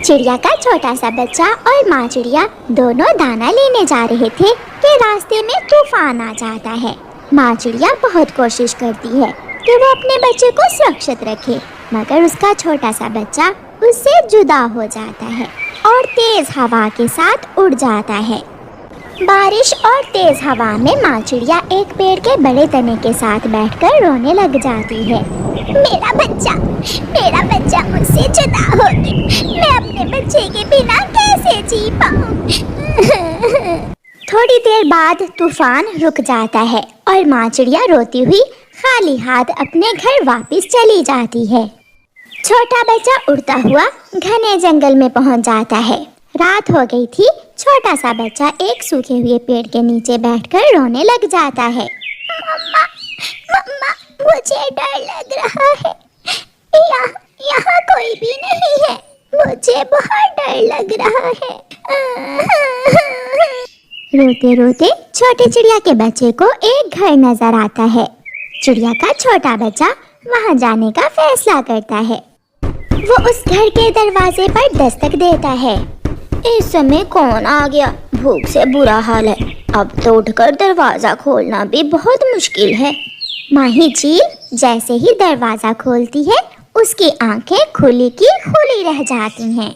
चिड़िया का छोटा सा बच्चा और माँ चिड़िया दोनों दाना लेने जा रहे थे कि रास्ते में तूफान आ जाता है। माँ चिड़िया बहुत कोशिश करती है कि वो अपने बच्चे को सुरक्षित रखे, मगर उसका छोटा सा बच्चा उससे जुदा हो जाता है और तेज हवा के साथ उड़ जाता है। बारिश और तेज हवा में माँ चिड़िया एक पेड़ के बड़े तने के साथ बैठकर रोने लग जाती है। मेरा बच्चा मुझसे जुदा हो गया। मैं अपने बच्चे के बिना कैसे जी पाऊं? थोड़ी देर बाद तूफान रुक जाता है और माँ चिड़िया रोती हुई खाली हाथ अपने घर वापस चली जाती है। छोटा बच्चा उड़ता हुआ घने जंगल में पहुंच जाता है। रात हो गई थी। छोटा सा बच्चा एक सूखे हुए पेड़ के नीचे बैठकर रोने लग जाता है। मम्मा, मम्मा, मुझे डर लग रहा है। यहाँ कोई भी नहीं है। मुझे बहुत डर लग रहा है। रोते रोते छोटे चिड़िया के बच्चे को एक घर नजर आता है। चिड़िया का छोटा बच्चा वहां जाने का फैसला करता है। वो उस घर के दरवाजे पर दस्तक देता है। इस समय कौन आ गया? भूख से बुरा हाल है। अब तो उठकर दरवाजा खोलना भी बहुत मुश्किल है। माही चील जैसे ही दरवाजा खोलती है, उसकी आंखें खुली की खुली रह जाती हैं।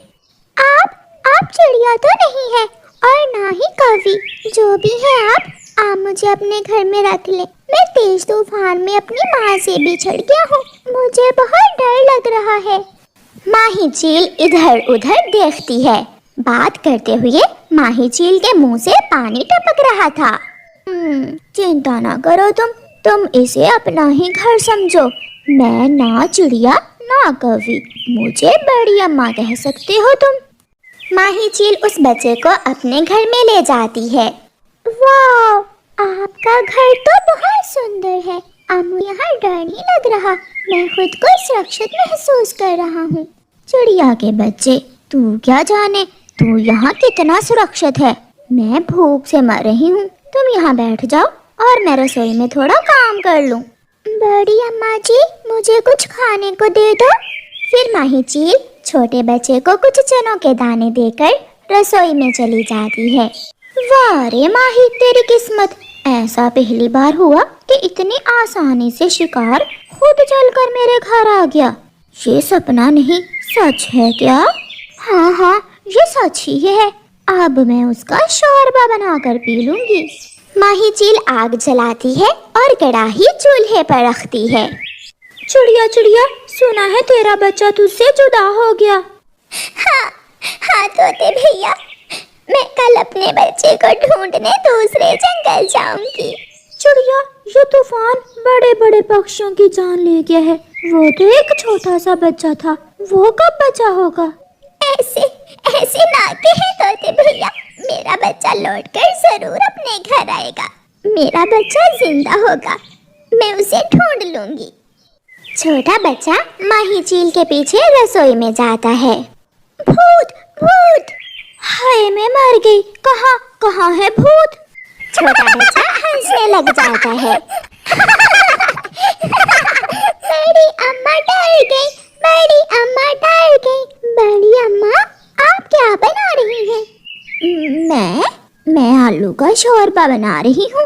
आप चिड़िया तो नहीं है और ना ही कवि। जो भी है आप मुझे अपने घर में रख ले। मैं तेज तूफान में अपनी माँ से बिछड़ गया हूँ। मुझे बहुत डर लग रहा है। माही चील इधर उधर देखती है। बात करते हुए माही चील के मुंह से पानी टपक रहा था। चिंता ना करो तुम इसे अपना ही घर समझो। मैं ना चिड़िया ना कवि, मुझे बड़ी अम्मा कह सकते हो तुम। माही चील उस बच्चे को अपने घर में ले जाती है। वाह, आपका घर तो बहुत सुंदर है। अब यहाँ डर नहीं लग रहा। मैं खुद को सुरक्षित महसूस कर रहा हूँ। चिड़िया के बच्चे, तू क्या जाने तू यहाँ कितना सुरक्षित है। मैं भूख से मर रही हूँ। तुम यहाँ बैठ जाओ और मैं रसोई में थोड़ा काम कर लूँ। बड़ी अम्मा जी, मुझे कुछ खाने को दे दो। फिर माही चील छोटे बच्चे को कुछ चनों के दाने देकर रसोई में चली जाती है। वाह रे माही, तेरी किस्मत। ऐसा पहली बार हुआ कि इतनी आसानी से शिकार खुद चलकर मेरे घर आ गया। ये सपना नहीं, सच है क्या? हाँ, ये सच ही है। अब मैं उसका शोरबा बनाकर पी लूंगी। माही चील आग जलाती है और कढ़ाई चूल्हे पर रखती है। चिड़िया, सुना है तेरा बच्चा तुझसे जुदा हो गया। हाँ तोते भैया, मैं कल अपने बच्चे को ढूंढने दूसरे जंगल जाऊंगी। चिड़िया, ये तूफान बड़े बड़े पक्षियों की जान ले गया है। वो तो एक छोटा सा बच्चा था, वो कब बचा होगा? ऐसे ना कहे तोते भैया। मेरा बच्चा लौटकर जरूर अपने घर आएगा। मेरा बच्चा जिंदा होगा। मैं उसे ढूंढ लूंगी। छोटा बच्चा माही चील के पीछे रसोई में जाता है। भूत! हाय, मैं मर गई। कहाँ है भूत? छोटा बच्चा हंसने लग जाता है। बड़ी अम्मा डर गई। बड़ी अम्मा, आप क्या बना रही हैं? मैं आलू का शोरबा बना रही हूँ।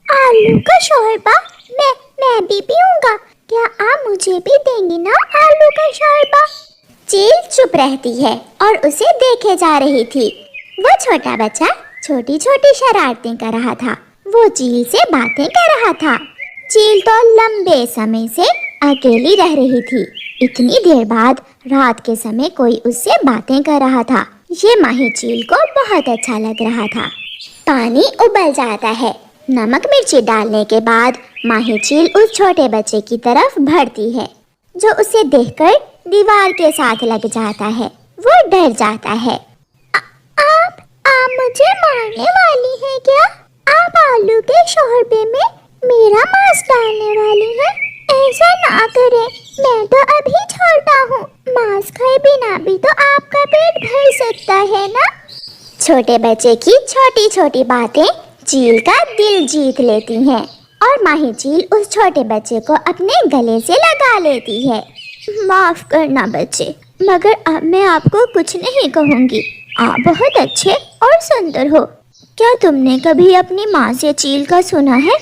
आलू का शोरबा? मैं भी पीऊंगा। क्या आप मुझे भी देंगी ना आलू का शोरबा? चील चुप रहती है और उसे देखे जा रही थी। वो छोटा बच्चा छोटी छोटी शरारतें कर रहा था। वो चील से बातें कर रहा था। चील तो लंबे समय से अकेली रह रही थी। इतनी देर बाद रात के समय कोई उससे बातें कर रहा था। ये माही चील को बहुत अच्छा लग रहा था। पानी उबल जाता है। नमक मिर्ची डालने के बाद माही चील उस छोटे बच्चे की तरफ बढ़ती है, जो उसे देखकर दीवार के साथ लग जाता है। वो डर जाता है। आप मुझे मारने वाली हैं क्या? आप आलू के शोरबे में मेरा मांस डालने वाली हैं? ऐसा ना करें। मैं तो अभी छोटा हूँ। मांस खाए बिना भी तो आपका पेट भर सकता है ना? छोटे बच्चे की छोटी छोटी बातें चील का दिल जीत लेती हैं और माही चील उस छोटे बच्चे को अपने गले से लगा लेती है। माफ करना बच्चे, मगर अब मैं आपको कुछ नहीं कहूँगी। आप बहुत अच्छे और सुंदर हो। क्या तुमने कभी अपनी माँ से चील का सुना है?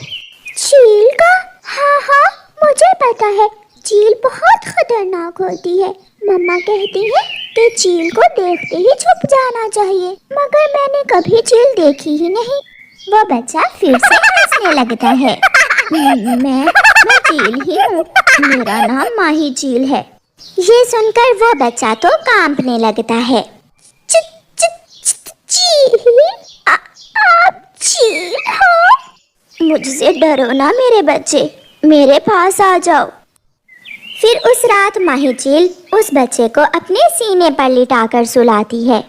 चील का? हाँ हाँ, मुझे पता है। चील बहुत खतरनाक होती है। मम्मा कहती है कि चील को देखते ही छुप जाना चाहिए, मगर मैंने कभी चील देखी ही नहीं। वो बच्चा फिर से हंसने लगता है। मैं चील ही हूँ। मेरा नाम माही चील है। ये सुनकर वो बच्चा तो कांपने लगता है। चील? आप चील हो? मुझसे डरो ना मेरे बच्चे, मेरे पास आ जाओ। फिर उस रात माही चील उस बच्चे को अपने सीने पर लिटाकर सुलाती है।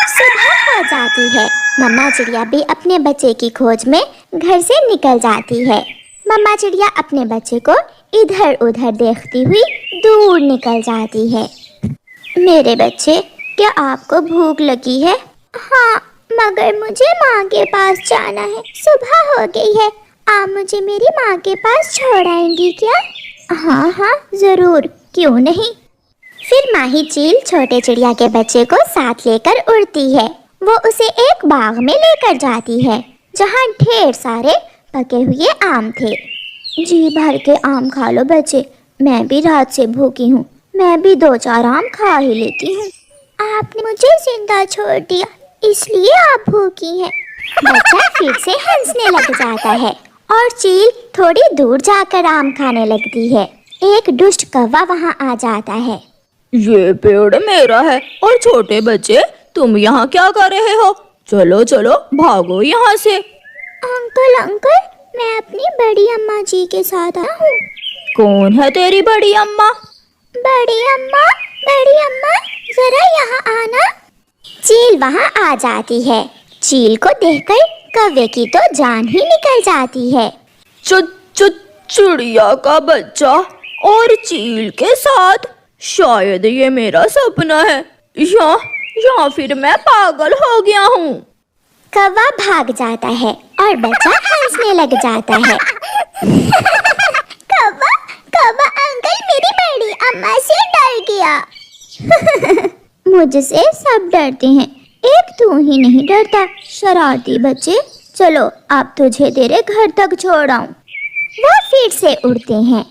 सुबह हो जाती है। मम्मा चिड़िया भी अपने बच्चे की खोज में घर से निकल जाती है। मम्मा चिड़िया अपने बच्चे को इधर उधर देखती हुई दूर निकल जाती है। मेरे बच्चे, क्या आपको भूख लगी है? हाँ, मगर मुझे माँ के पास जाना है। सुबह हो गई है। आप मुझे मेरी माँ के पास छोड़ आएंगी क्या? हाँ हाँ, जरूर, क्यों नहीं। फिर माही चील छोटे चिड़िया के बच्चे को साथ लेकर उड़ती है। वो उसे एक बाग में लेकर जाती है, जहाँ ढेर सारे पके हुए आम थे। जी भर के आम खा लो बच्चे, मैं भी रात से भूखी हूँ। मैं भी 2-4 आम खा ही लेती हूँ। आपने मुझे जिंदा छोड़ दिया, इसलिए आप भूखी हैं। बच्चा फिर से हंसने लग जाता है और चील थोड़ी दूर जाकर आम खाने लगती है। एक दुष्ट कौवा वहाँ आ जाता है। ये पेड़ मेरा है और छोटे बच्चे तुम यहाँ क्या कर रहे हो? चलो चलो भागो यहाँ से। अंकल अंकल, मैं अपनी बड़ी अम्मा जी के साथ आया हूँ। कौन है तेरी बड़ी अम्मा? बड़ी अम्मा, बड़ी अम्मा, जरा यहाँ आना। चील वहाँ आ जाती है। चील को देखकर कौवे की तो जान ही निकल जाती है। चिड़िया का बच्चा और चील के साथ, शायद ये मेरा सपना है या फिर मैं पागल हो गया हूँ। कौवा भाग जाता है और बच्चा हंसने लग जाता है। कौवा कौवा अंकल मेरी बड़ी अम्मा से डर गया। मुझसे सब डरते हैं, एक तू ही नहीं डरता, शरारती बच्चे। चलो अब तुझे तेरे घर तक छोड़ आऊं। वो फिर से उड़ते हैं।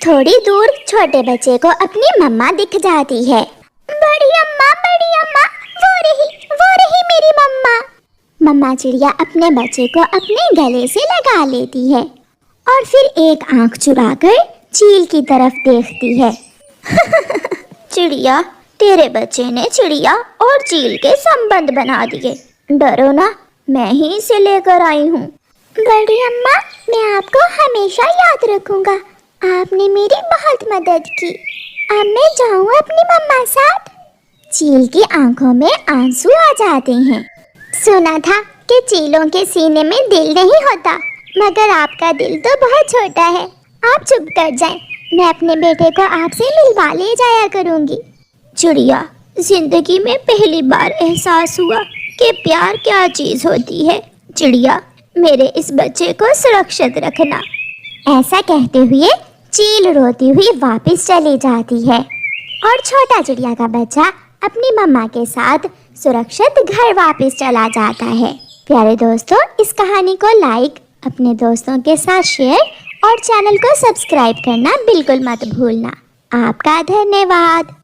थोड़ी दूर छोटे बच्चे को अपनी मम्मा दिख जाती है। बड़ी अम्मा, वो रही मेरी मम्मा। मम्मा चिड़िया अपने बच्चे को अपने गले से लगा लेती है और फिर एक आंख चुराकर चील की तरफ देखती है। चिड़िया, तेरे बच्चे ने चिड़िया और चील के संबंध बना दिए। डरो ना, मैं ही इसे लेकर आई हूँ। बड़ी अम्मा, मैं आपको हमेशा याद रखूंगा। आपने मेरी बहुत मदद की। अब मैं जाऊँ अपनी मम्मा साथ। चील की आंखों में आंसू आ जाते हैं। सुना था कि चीलों के सीने में दिल नहीं होता, मगर आपका दिल तो बहुत छोटा है। आप चुप कर जाएं, मैं अपने बेटे को आपसे मिलवा ले जाया करूंगी। चिड़िया, जिंदगी में पहली बार एहसास हुआ कि प्यार क्या चीज होती है। चिड़िया, मेरे इस बच्चे को सुरक्षित रखना। ऐसा कहते हुए चील रोती हुई वापस चली जाती है और छोटा चिड़िया का बच्चा अपनी मम्मा के साथ सुरक्षित घर वापस चला जाता है। प्यारे दोस्तों, इस कहानी को लाइक, अपने दोस्तों के साथ शेयर और चैनल को सब्सक्राइब करना बिल्कुल मत भूलना। आपका धन्यवाद।